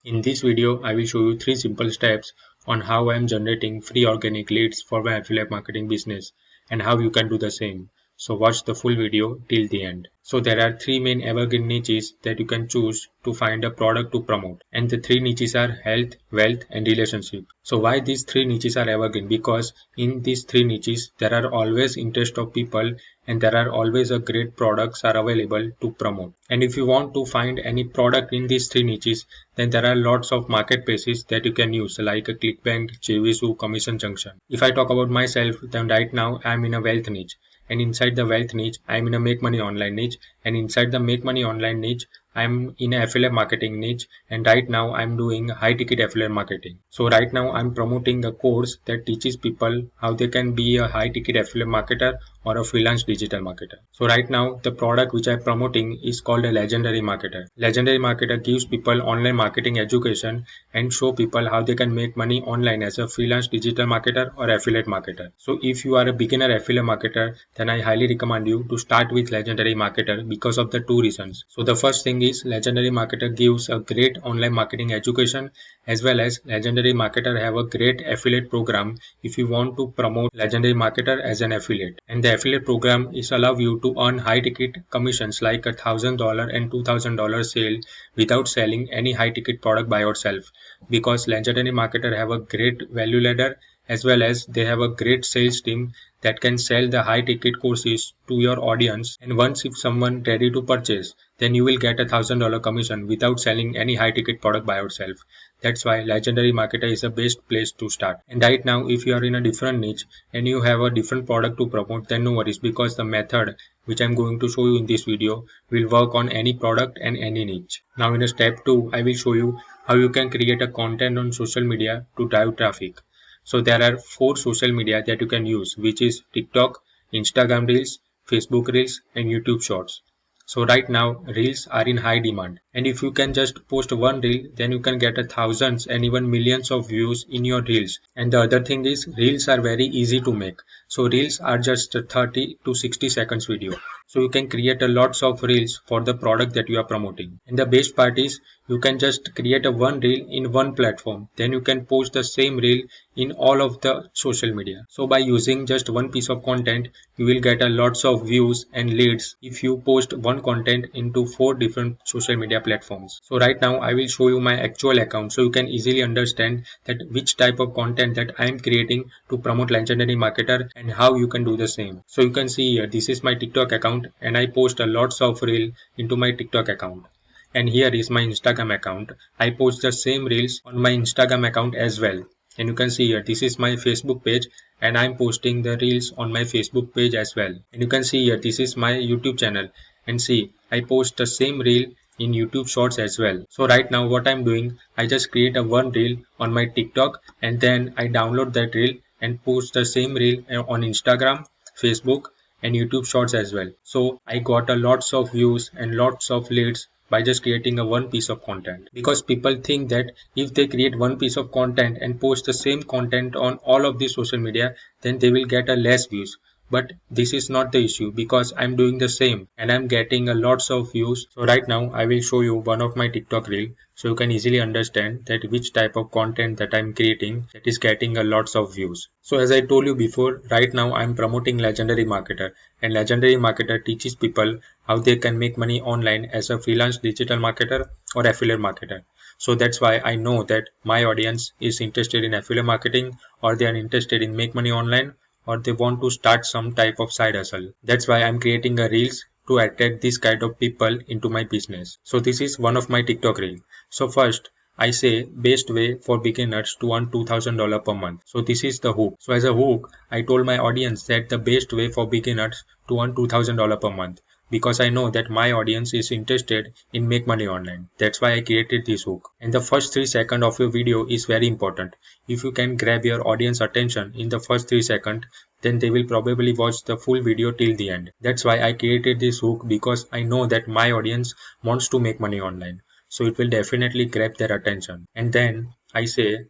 In this video, I will show you 3 simple steps on how I am generating free organic leads for my affiliate marketing business and how you can do the same. So watch the full video till the end. So there are 3 main evergreen niches that you can choose to find a product to promote. And the 3 niches are health, wealth and relationship. So why these 3 niches are evergreen? Because in these 3 niches, there are always interest of people and there are always a great products are available to promote. And if you want to find any product in these 3 niches, then there are lots of marketplaces that you can use like a Clickbank, JVSU, Commission Junction. If I talk about myself, then right now I am in a wealth niche, and inside the wealth niche I am in a make money online niche, and inside the make money online niche I'm in affiliate marketing niche, and right now I'm doing high ticket affiliate marketing. So right now I'm promoting a course that teaches people how they can be a high ticket affiliate marketer or a freelance digital marketer. So right now the product which I'm promoting is called a legendary marketer. Legendary marketer gives people online marketing education and show people how they can make money online as a freelance digital marketer or affiliate marketer. So if you are a beginner affiliate marketer, then I highly recommend you to start with legendary marketer because of the 2 reasons. So the first thing is legendary marketer gives a great online marketing education, as well as legendary marketer have a great affiliate program if you want to promote legendary marketer as an affiliate. And the affiliate program is allow you to earn high ticket commissions like $1,000 and $2,000 sale without selling any high ticket product by yourself, because legendary marketer have a great value ladder, as well as they have a great sales team that can sell the high ticket courses to your audience. And once if someone ready to purchase, then you will get $1,000 commission without selling any high ticket product by yourself. That's why legendary marketer is the best place to start. And right now if you are in a different niche and you have a different product to promote, then no worries, because the method which I'm going to show you in this video will work on any product and any niche. Now in a step 2, I will show you how you can create a content on social media to drive traffic. So there are 4 social media that you can use, which is TikTok, Instagram Reels, Facebook Reels and YouTube Shorts. So right now Reels are in high demand, and if you can just post one reel, then you can get a thousands and even millions of views in your reels. And the other thing is reels are very easy to make. So reels are just a 30 to 60 seconds video. So you can create a lots of reels for the product that you are promoting. And the best part is you can just create a one reel in one platform. Then you can post the same reel in all of the social media. So by using just one piece of content, you will get a lots of views and leads if you post one content into 4 different social media platforms. So right now I will show you my actual account so you can easily understand that which type of content that I am creating to promote legendary marketer and how you can do the same. So you can see here, this is my TikTok account and I post a lots of reel into my TikTok account. And here is my Instagram account. I post the same reels on my Instagram account as well. And you can see here, this is my Facebook page and I'm posting the reels on my Facebook page as well. And you can see here, this is my YouTube channel, and see, I post the same reel in YouTube Shorts as well. So right now what I'm doing, I just create a one reel on my TikTok and then I download that reel and post the same reel on Instagram, Facebook and YouTube Shorts as well. So I got a lots of views and lots of leads by just creating a one piece of content, because people think that if they create one piece of content and post the same content on all of the social media, then they will get a less views. But this is not the issue, because I'm doing the same and I'm getting a lots of views. So right now I will show you one of my TikTok reel so you can easily understand that which type of content that I'm creating that is getting a lots of views. So as I told you before, right now I'm promoting legendary marketer, and legendary marketer teaches people how they can make money online as a freelance digital marketer or affiliate marketer. So that's why I know that my audience is interested in affiliate marketing, or they are interested in make money online, or they want to start some type of side hustle. That's why I'm creating a reels to attract this kind of people into my business. So this is one of my TikTok reel. So first I say best way for beginners to earn $2,000 per month. So this is the hook. So as a hook, I told my audience that the best way for beginners to earn $2,000 per month, because I know that my audience is interested in make money online. That's why I created this hook. And the first 3 seconds of your video is very important. If you can grab your audience attention in the first 3 seconds, then they will probably watch the full video till the end. That's why I created this hook, because I know that my audience wants to make money online. So it will definitely grab their attention. And then I say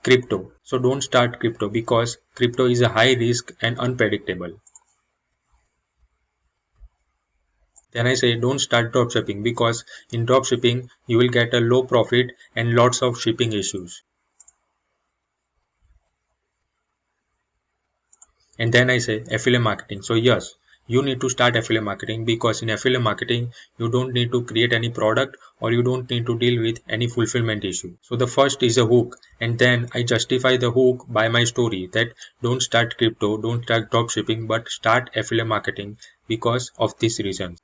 crypto. So don't start crypto, because crypto is a high risk and unpredictable. Then I say don't start dropshipping because in dropshipping you will get a low profit and lots of shipping issues. And then I say affiliate marketing. So yes, you need to start affiliate marketing because in affiliate marketing, you don't need to create any product or you don't need to deal with any fulfillment issue. So the first is a hook, and then I justify the hook by my story that don't start crypto, don't start drop shipping, but start affiliate marketing because of this reason.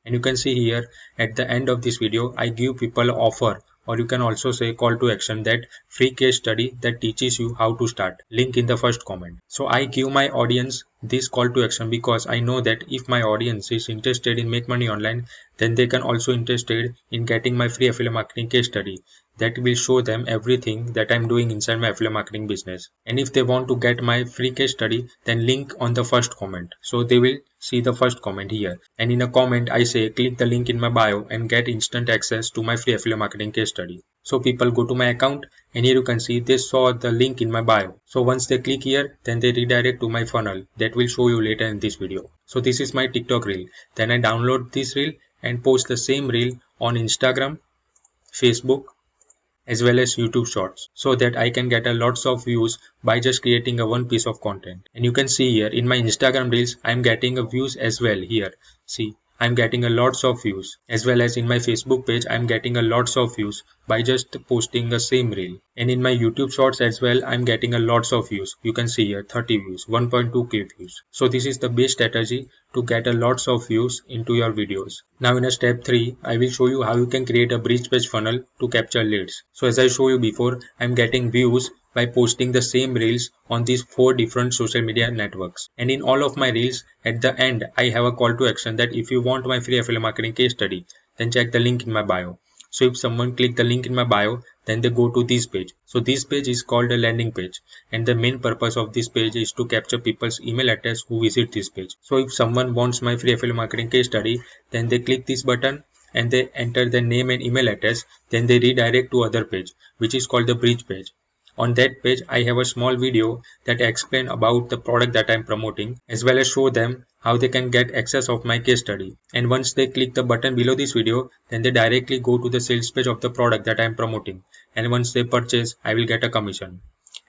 And you can see here at the end of this video, I give people offer, or you can also say call to action, that free case study that teaches you how to start. Link in the first comment. So I give my audience this call to action because I know that if my audience is interested in make money online, then they can also interested in getting my free affiliate marketing case study that will show them everything that I'm doing inside my affiliate marketing business. And if they want to get my free case study, then link on the first comment. So they will see the first comment here. And in a comment, I say click the link in my bio and get instant access to my free affiliate marketing case study. So people go to my account and here you can see they saw the link in my bio. So once they click here, then they redirect to my funnel that will show you later in this video. So this is my TikTok reel. Then I download this reel and post the same reel on Instagram, Facebook, as well as YouTube Shorts so that I can get a lots of views by just creating a one piece of content. And you can see here in my Instagram Reels, I'm getting a views as well here. See, I'm getting a lots of views, as well as in my Facebook page, I'm getting a lots of views by just posting the same reel. And in my YouTube Shorts as well, I'm getting a lots of views. You can see here 30 views, 1.2k views. So this is the best strategy to get a lots of views into your videos. Now in a step 3, I will show you how you can create a bridge page funnel to capture leads. So as I show you before, I'm getting views by posting the same reels on these 4 different social media networks. And in all of my reels, at the end, I have a call to action that if you want my free affiliate marketing case study, then check the link in my bio. So if someone click the link in my bio, then they go to this page. So this page is called a landing page, and the main purpose of this page is to capture people's email address who visit this page. So if someone wants my free affiliate marketing case study, then they click this button and they enter their name and email address, then they redirect to other page, which is called the bridge page. On that page, I have a small video that explain about the product that I'm promoting, as well as show them how they can get access of my case study. And once they click the button below this video, then they directly go to the sales page of the product that I'm promoting. And once they purchase, I will get a commission.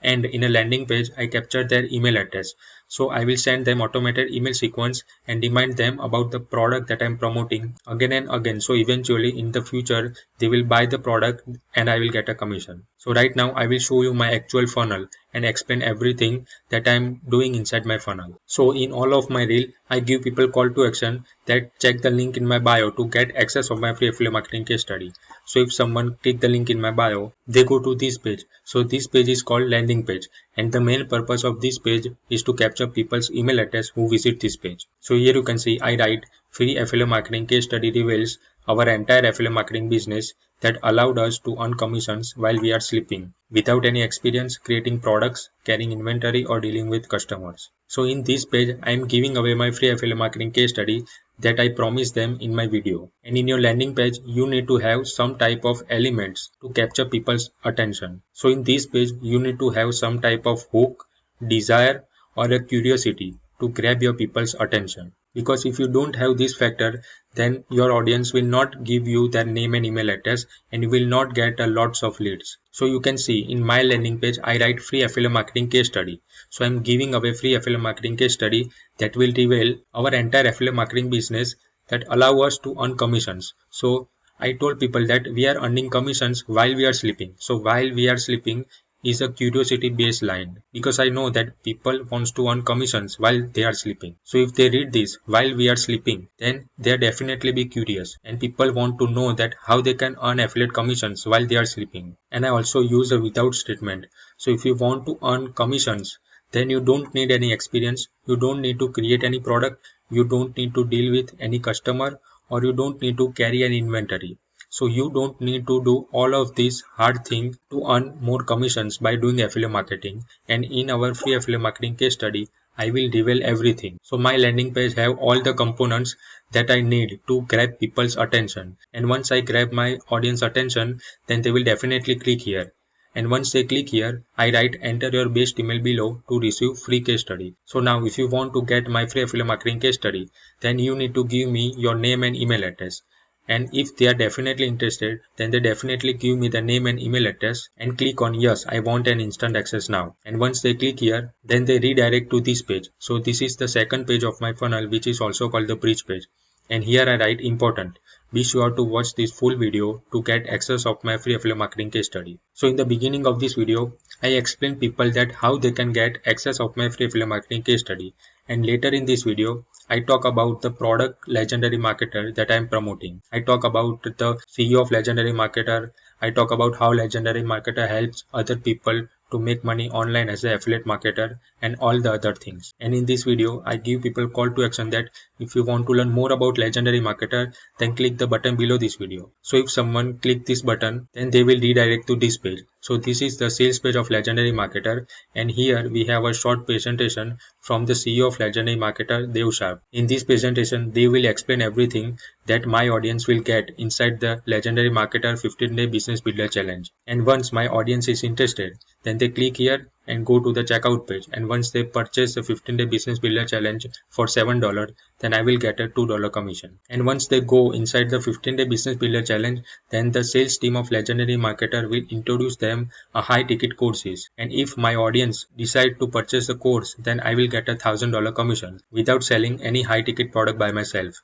And in a landing page, I capture their email address. So I will send them automated email sequence and remind them about the product that I'm promoting again and again. So eventually in the future, they will buy the product and I will get a commission. So right now I will show you my actual funnel and explain everything that I'm doing inside my funnel. So in all of my reel, I give people call to action that check the link in my bio to get access of my free affiliate marketing case study. So if someone click the link in my bio, they go to this page. So this page is called landing page, and the main purpose of this page is to capture people's email address who visit this page. So here you can see I write free affiliate marketing case study reveals our entire affiliate marketing business that allowed us to earn commissions while we are sleeping without any experience creating products, carrying inventory or dealing with customers. So in this page, I am giving away my free affiliate marketing case study that I promised them in my video. And in your landing page, you need to have some type of elements to capture people's attention. So in this page, you need to have some type of hook, desire or a curiosity to grab your people's attention. Because if you don't have this factor, then your audience will not give you their name and email address and you will not get a lots of leads. So you can see in my landing page, I write free affiliate marketing case study. So I'm giving away free affiliate marketing case study that will reveal our entire affiliate marketing business that allow us to earn commissions. So I told people that we are earning commissions while we are sleeping. So while we are sleeping is a curiosity based line because I know that people wants to earn commissions while they are sleeping. So if they read this while we are sleeping, then they are definitely be curious and people want to know that how they can earn affiliate commissions while they are sleeping. And I also use a without statement. So if you want to earn commissions, then you don't need any experience, you don't need to create any product, you don't need to deal with any customer or you don't need to carry an inventory. So you don't need to do all of this hard thing to earn more commissions by doing affiliate marketing. And in our free affiliate marketing case study, I will reveal everything. So my landing page have all the components that I need to grab people's attention. And once I grab my audience attention, then they will definitely click here. and once they click here, I write enter your best email below to receive free case study. So now if you want to get my free affiliate marketing case study, then you need to give me your name and email address. And if they are definitely interested, then they definitely give me the name and email address and click on yes, I want an instant access now. And once they click here, then they redirect to this page. So this is the second page of my funnel, which is also called the bridge page. And here I write important. Be sure to watch this full video to get access of my free affiliate marketing case study. So in the beginning of this video, I explain people that how they can get access of my free affiliate marketing case study. And later in this video, I talk about the product Legendary Marketer that I am promoting. I talk about the CEO of Legendary Marketer. I talk about how Legendary Marketer helps other people to make money online as an affiliate marketer and all the other things. And in this video, I give people call to action that if you want to learn more about Legendary Marketer, then click the button below this video. So if someone click this button, then they will redirect to this page. So this is the sales page of Legendary Marketer, and here we have a short presentation from the CEO of Legendary Marketer, Dev Sharp. In this presentation, they will explain everything that my audience will get inside the Legendary Marketer 15-day Business Builder Challenge. And once my audience is interested, then they click here and go to the checkout page, and once they purchase the 15-day Business Builder Challenge for $7, then I will get a $2 commission. And once they go inside the 15-day Business Builder Challenge, then the sales team of Legendary Marketer will introduce them a high ticket courses, and if my audience decide to purchase the course, then I will get a $1,000 commission without selling any high ticket product by myself.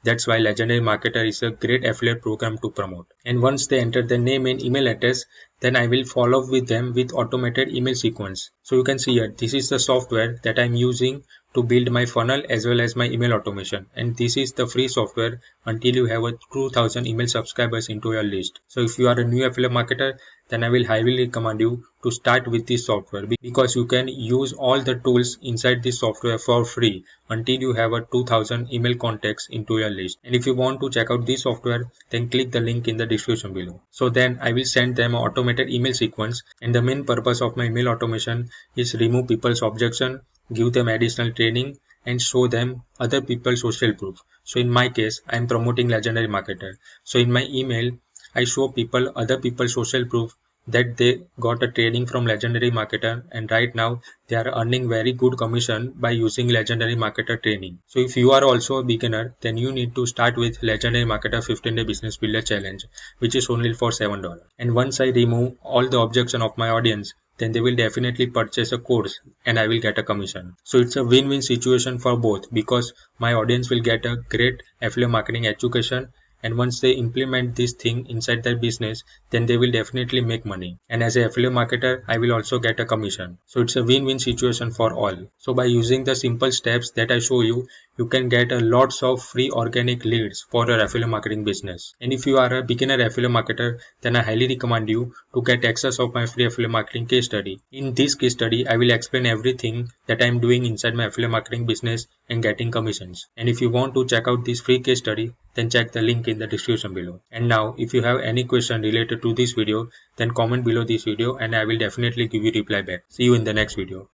That's why Legendary Marketer is a great affiliate program to promote. And once they enter their name and email address, then I will follow up with them with automated email sequence. So you can see here, this is the software that I'm using to build my funnel as well as my email automation. And this is the free software until you have a 2,000 email subscribers into your list. So if you are a new affiliate marketer, then I will highly recommend you to start with this software, because you can use all the tools inside this software for free until you have a 2,000 email contacts into your list. And if you want to check out this software, then click the link in the description below. So then I will send them an automated email sequence, and the main purpose of my email automation is remove people's objection, give them additional training, and show them other people's social proof. So in my case, I am promoting Legendary Marketer. So in my email, I show people other people's social proof that they got a training from Legendary Marketer, and right now they are earning very good commission by using Legendary Marketer training. So if you are also a beginner, then you need to start with Legendary Marketer 15-day Business Builder Challenge, which is only for $7. And once I remove all the objection of my audience, then they will definitely purchase a course and I will get a commission. So it's a win-win situation for both, because my audience will get a great affiliate marketing education, and once they implement this thing inside their business, then they will definitely make money. And as an affiliate marketer, I will also get a commission. So it's a win-win situation for all. So by using the simple steps that I show you, you can get a lots of free organic leads for your affiliate marketing business. And if you are a beginner affiliate marketer, then I highly recommend you to get access of my free affiliate marketing case study. In this case study, I will explain everything that I am doing inside my affiliate marketing business and getting commissions. And if you want to check out this free case study, then check the link in the description below. And now if you have any question related to this video, then comment below this video and I will definitely give you reply back. See you in the next video.